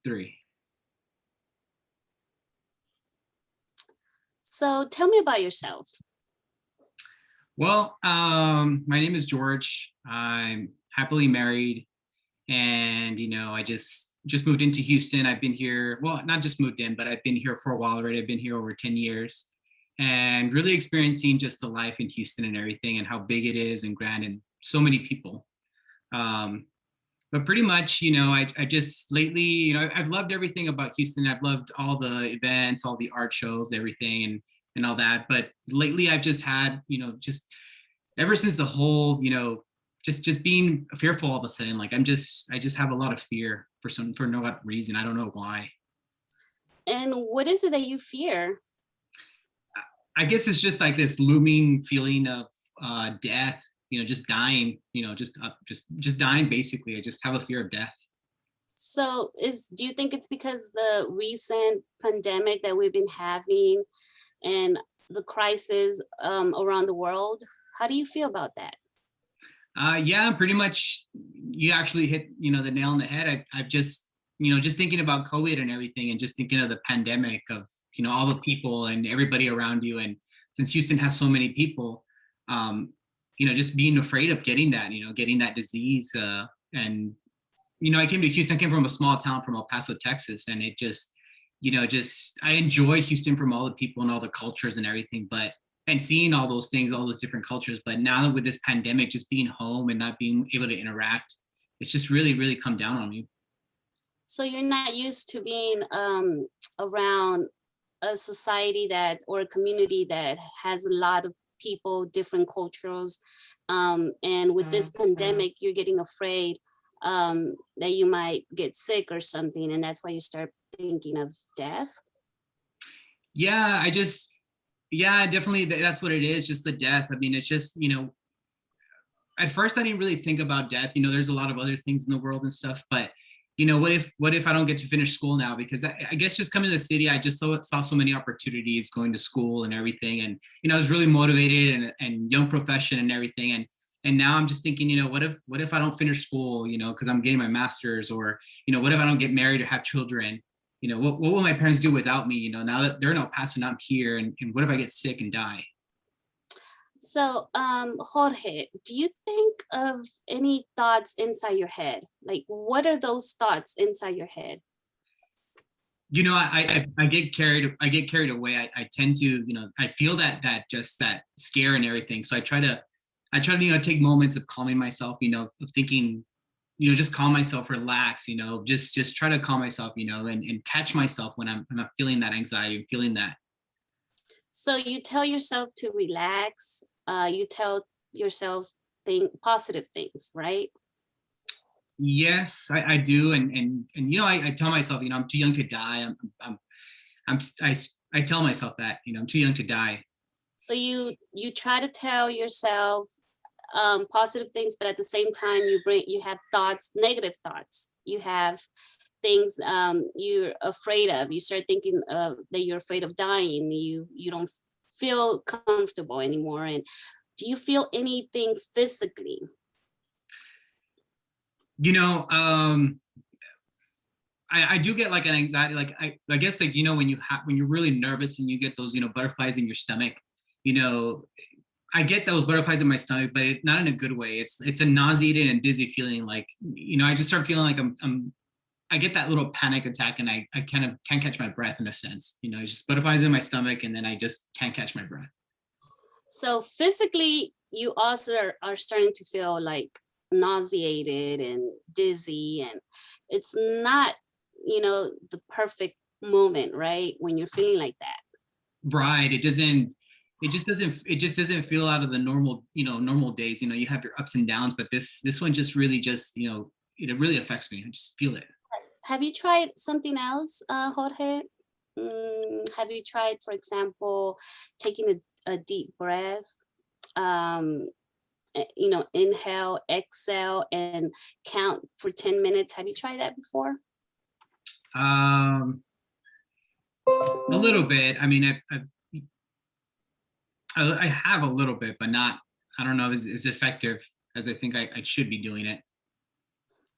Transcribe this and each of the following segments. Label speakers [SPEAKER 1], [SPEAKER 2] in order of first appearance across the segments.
[SPEAKER 1] three.
[SPEAKER 2] So tell me about yourself.
[SPEAKER 1] Well, my name is George. I'm happily married, and I just moved into Houston. I've been here, well, not just moved in, but I've been here for a while already. I've been here over 10 years, and really experiencing just the life in Houston and everything, and how big it is and grand, and so many people. Um, but pretty much, I just lately, I've loved everything about Houston. I've loved all the events, all the art shows, everything, and all that. But lately, I've just had, just ever since the whole, just being fearful all of a sudden. Like I just have a lot of fear for no reason. I don't know why.
[SPEAKER 2] And what is it that you fear?
[SPEAKER 1] I guess it's just like this looming feeling of death. Just dying. Just dying. Basically, I just have a fear of death.
[SPEAKER 2] So do you think it's because the recent pandemic that we've been having and the crisis around the world? How do you feel about that?
[SPEAKER 1] Yeah, pretty much. You actually hit, the nail on the head. I've just, just thinking about COVID and everything, and just thinking of the pandemic of, all the people and everybody around you. And since Houston has so many people, um, just being afraid of getting that, getting that disease. And I came to Houston. I came from a small town from El Paso, Texas, and it just, just I enjoy Houston from all the people and all the cultures and everything, but and seeing all those things, all those different cultures. But now with this pandemic, just being home and not being able to interact, it's just really, really come down on me.
[SPEAKER 2] So you're not used to being around a society that or a community that has a lot of people, different cultures, and with this pandemic, you're getting afraid that you might get sick or something, and that's why you start thinking of death.
[SPEAKER 1] Yeah, yeah, definitely. That's what it is. Just the death. I mean, it's just, at first I didn't really think about death. There's a lot of other things in the world and stuff, but what if I don't get to finish school now? Because I guess just coming to the city, I just saw so many opportunities going to school and everything. And, I was really motivated and young profession and everything. And now I'm just thinking, what if I don't finish school, because I'm getting my master's, or, what if I don't get married or have children? What will my parents do without me? Now that they're not passing, I'm here. And what if I get sick and die?
[SPEAKER 2] So, Jorge, do you think of any thoughts inside your head? Like, what are those thoughts inside your head?
[SPEAKER 1] I get carried away. I tend to, I feel that just that scare and everything. So I try to, take moments of calming myself, of thinking, just calm myself, relax, just try to calm myself, and catch myself when I'm feeling that anxiety, feeling that.
[SPEAKER 2] So you tell yourself to relax. You tell yourself positive things, right?
[SPEAKER 1] Yes, I do. And I tell myself, I'm too young to die. I'm, I, I tell myself that, I'm too young to die.
[SPEAKER 2] So you try to tell yourself positive things, but at the same time you have thoughts, negative thoughts. You have things you're afraid of. You start thinking that you're afraid of dying. You don't feel comfortable anymore. And do you feel anything physically?
[SPEAKER 1] You know, um, I do get like an anxiety, like I guess like when you're really nervous and you get those butterflies in your stomach, you know I get those butterflies in my stomach, but not in a good way. It's a nauseating and dizzy feeling. Like I just start feeling like I get that little panic attack, and I kind of can't catch my breath in a sense. It's just butterflies in my stomach, and then I just can't catch my breath.
[SPEAKER 2] So physically, you also are starting to feel like nauseated and dizzy, and it's not, the perfect moment, right? When you're feeling like that.
[SPEAKER 1] Right. It just doesn't feel out of the normal days. You have your ups and downs, but this one just really just, it really affects me. I just feel it.
[SPEAKER 2] Have you tried something else, Jorge? Have you tried, for example, taking a deep breath? Um, Inhale, exhale, and count for 10 minutes. Have you tried that before?
[SPEAKER 1] Um, a little bit. I mean, I have a little bit, but not, I don't know, as effective as I think I should be doing it.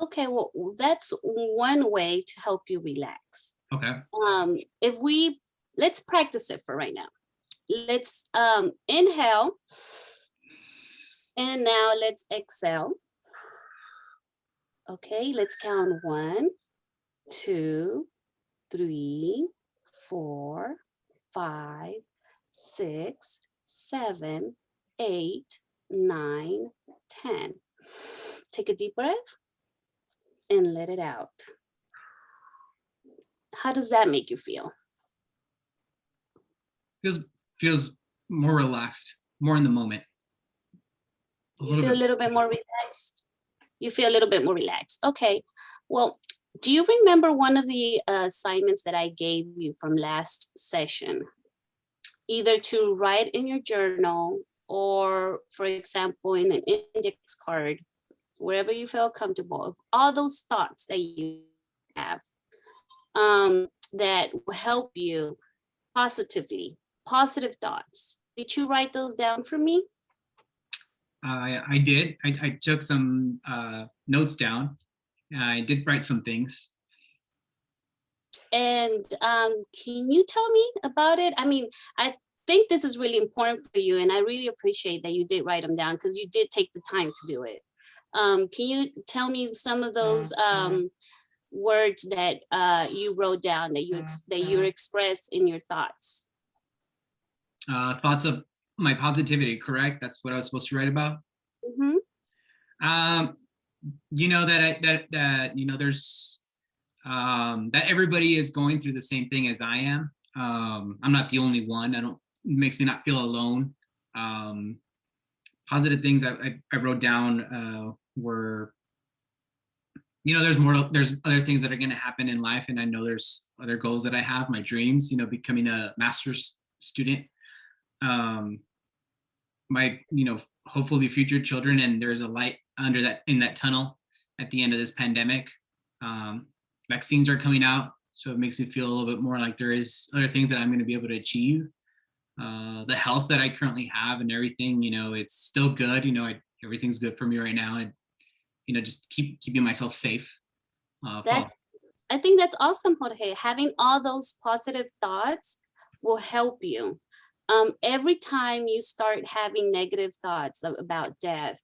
[SPEAKER 2] Okay, well, that's one way to help you relax.
[SPEAKER 1] Okay.
[SPEAKER 2] If we let's practice it for right now. Let's inhale, and now let's exhale. Okay, let's count 1, 2, 3, 4, 5, 6, 7, 8, 9, 10. Take a deep breath and let it out. How does that make you feel?
[SPEAKER 1] Feels feels more relaxed, more in the moment. A
[SPEAKER 2] You
[SPEAKER 1] little
[SPEAKER 2] feel a
[SPEAKER 1] bit.
[SPEAKER 2] little bit more relaxed? You feel a little bit more relaxed. Okay. Well, do you remember one of the assignments that I gave you from last session? Either to write in your journal or, for example, in an index card, wherever you feel comfortable, of all those thoughts that you have that will help you positively, positive thoughts. Did you write those down for me?
[SPEAKER 1] I did. I took some notes down. I did write some things.
[SPEAKER 2] And can you tell me about it? I mean, I think this is really important for you, and I really appreciate that you did write them down because you did take the time to do it. Can you tell me some of those words that you wrote down that you expressed in your thoughts?
[SPEAKER 1] Thoughts of my positivity, correct? That's what I was supposed to write about.
[SPEAKER 2] Mhm.
[SPEAKER 1] You know that you know there's that everybody is going through the same thing as I am. I'm not the only one. I don't It makes me not feel alone. Um, Positive things I wrote down were, there's other things that are going to happen in life, and I know there's other goals that I have, my dreams, becoming a master's student, um, my, hopefully future children, and there's a light in that tunnel at the end of this pandemic. Vaccines are coming out, so it makes me feel a little bit more like there is other things that I'm going to be able to achieve. The health that I currently have and everything, it's still good. Everything's good for me right now, and just keeping myself safe.
[SPEAKER 2] That's I think that's awesome, Jorge. Having all those positive thoughts will help you. Every time you start having negative thoughts about death,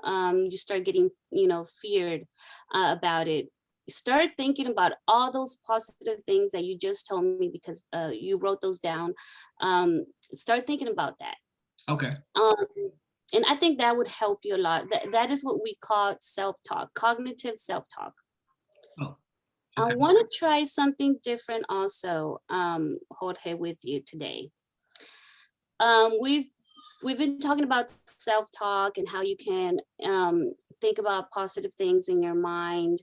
[SPEAKER 2] you start getting, feared about it. Start thinking about all those positive things that you just told me because you wrote those down. Start thinking about that.
[SPEAKER 1] Okay.
[SPEAKER 2] Um, and I think that would help you a lot. That is what we call self-talk, cognitive self-talk.
[SPEAKER 1] Oh,
[SPEAKER 2] I
[SPEAKER 1] okay.
[SPEAKER 2] want to try something different also, Jorge, with you today. We've been talking about self-talk and how you can think about positive things in your mind.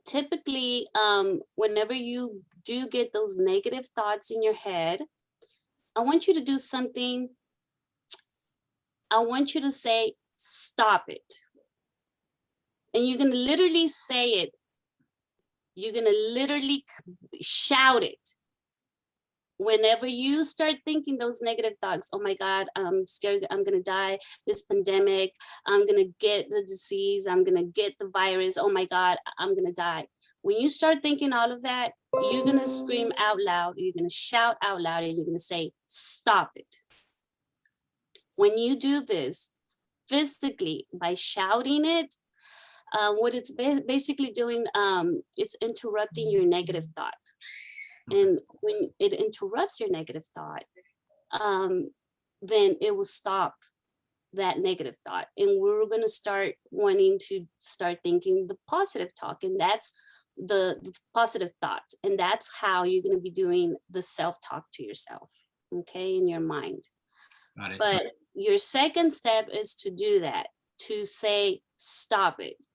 [SPEAKER 2] Typically, whenever you do get those negative thoughts in your head, I want you to do something. I want you to say, stop it. And you're going to literally say it. You're going to literally shout it. Whenever you start thinking those negative thoughts, oh my God, I'm scared, I'm going to die, this pandemic, I'm going to get the disease, I'm going to get the virus, oh my God, I'm going to die. When you start thinking all of that, you're going to scream out loud, you're going to shout out loud, and you're going to say, stop it. When you do this physically by shouting it, what it's basically doing, it's interrupting your negative thought. And when it interrupts your negative thought, then it will stop that negative thought. And we're going to start wanting to start thinking the positive talk. And that's the positive thought. And that's how you're going to be doing the self-talk to yourself, okay, in your mind.
[SPEAKER 1] Got it.
[SPEAKER 2] But your second step is to do that, to say, stop it.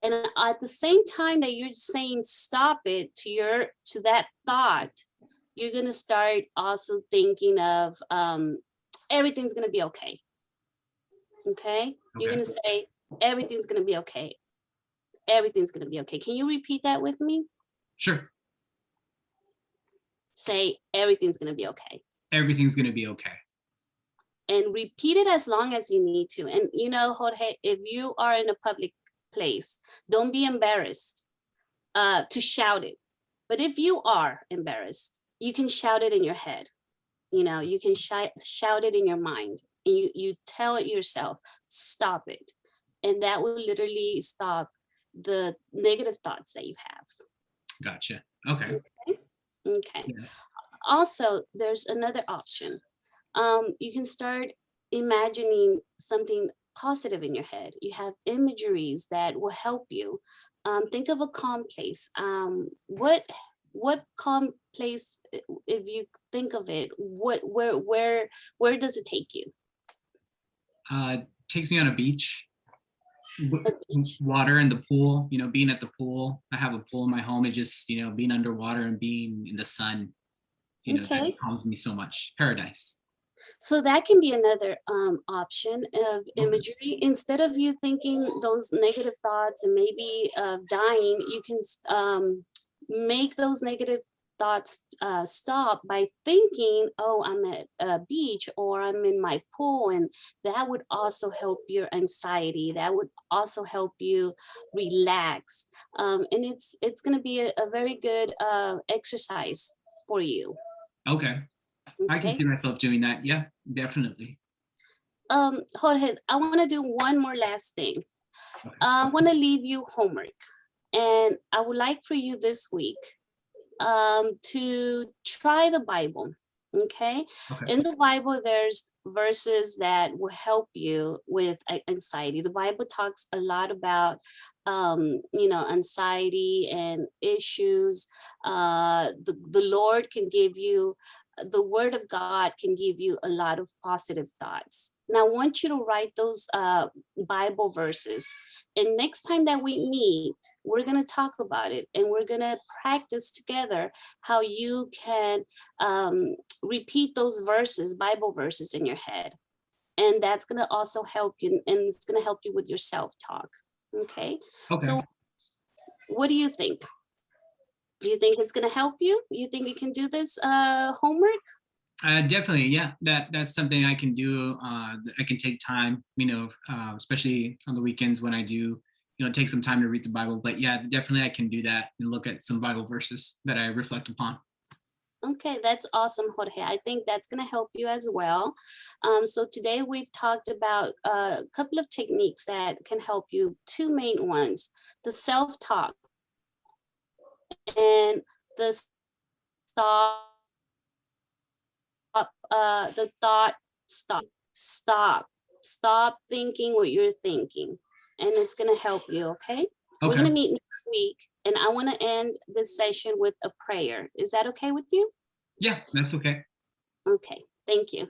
[SPEAKER 2] And at the same time that you're saying stop it to that thought, you're going to start also thinking of everything's going to be okay. Okay? You're going to say everything's going to be okay. Everything's going to be okay. Can you repeat that with me?
[SPEAKER 1] Sure.
[SPEAKER 2] Say everything's going to be okay.
[SPEAKER 1] Everything's going to be okay.
[SPEAKER 2] And repeat it as long as you need to. And Jorge, if you are in a public place. Don't be embarrassed to shout it. But if you are embarrassed, you can shout it in your head. You can shout it in your mind. And you tell it yourself, stop it. And that will literally stop the negative thoughts that you have.
[SPEAKER 1] Gotcha. Okay.
[SPEAKER 2] Okay.
[SPEAKER 1] Yes.
[SPEAKER 2] Also, there's another option. You can start imagining something positive in your head. You have imageries that will help you. Think of a calm place. What calm place, if you think of it, where does it take you?
[SPEAKER 1] Takes me on a beach.
[SPEAKER 2] A beach.
[SPEAKER 1] Water in the pool, being at the pool. I have a pool in my home. It just, being underwater and being in the sun, that
[SPEAKER 2] Okay.
[SPEAKER 1] calms me so much. Paradise.
[SPEAKER 2] So that can be another option of
[SPEAKER 1] Okay.
[SPEAKER 2] imagery. Instead of you thinking those negative thoughts and maybe dying, you can make those negative thoughts stop by thinking, oh, I'm at a beach or I'm in my pool. And that would also help your anxiety. That would also help you relax. And it's going to be a very good exercise for you.
[SPEAKER 1] Okay. I can
[SPEAKER 2] Okay.
[SPEAKER 1] see myself doing that. Yeah, definitely.
[SPEAKER 2] Jorge, I want to do one more last thing.
[SPEAKER 1] Okay.
[SPEAKER 2] I want to leave you homework, and I would like for you this week to try the Bible. Okay.
[SPEAKER 1] Okay.
[SPEAKER 2] In the Bible, there's verses that will help you with anxiety. The Bible talks a lot about, anxiety and issues. The Lord can give you, the Word of God can give you a lot of positive thoughts. Now, I want you to write those Bible verses. And next time that we meet, we're going to talk about it and we're going to practice together how you can repeat those verses, Bible verses in your head. And that's going to also help you, and it's going to help you with your self-talk. Okay.
[SPEAKER 1] Okay.
[SPEAKER 2] So what do you think? Do you think it's going to help you? You think you can do this homework?
[SPEAKER 1] Definitely, yeah. That's something I can do. I can take time, especially on the weekends when I do, take some time to read the Bible. But yeah, definitely I can do that and look at some Bible verses that I reflect upon.
[SPEAKER 2] Okay, that's awesome, Jorge. I think that's going to help you as well. So today we've talked about a couple of techniques that can help you. Two main ones: the self-talk and the stop. The thought stop thinking what you're thinking, and it's going to help you. Okay. We're
[SPEAKER 1] Okay.
[SPEAKER 2] going to meet next week, and I want to end this session with a prayer. Is that okay with you?
[SPEAKER 1] Yeah, that's okay.
[SPEAKER 2] Okay, thank you.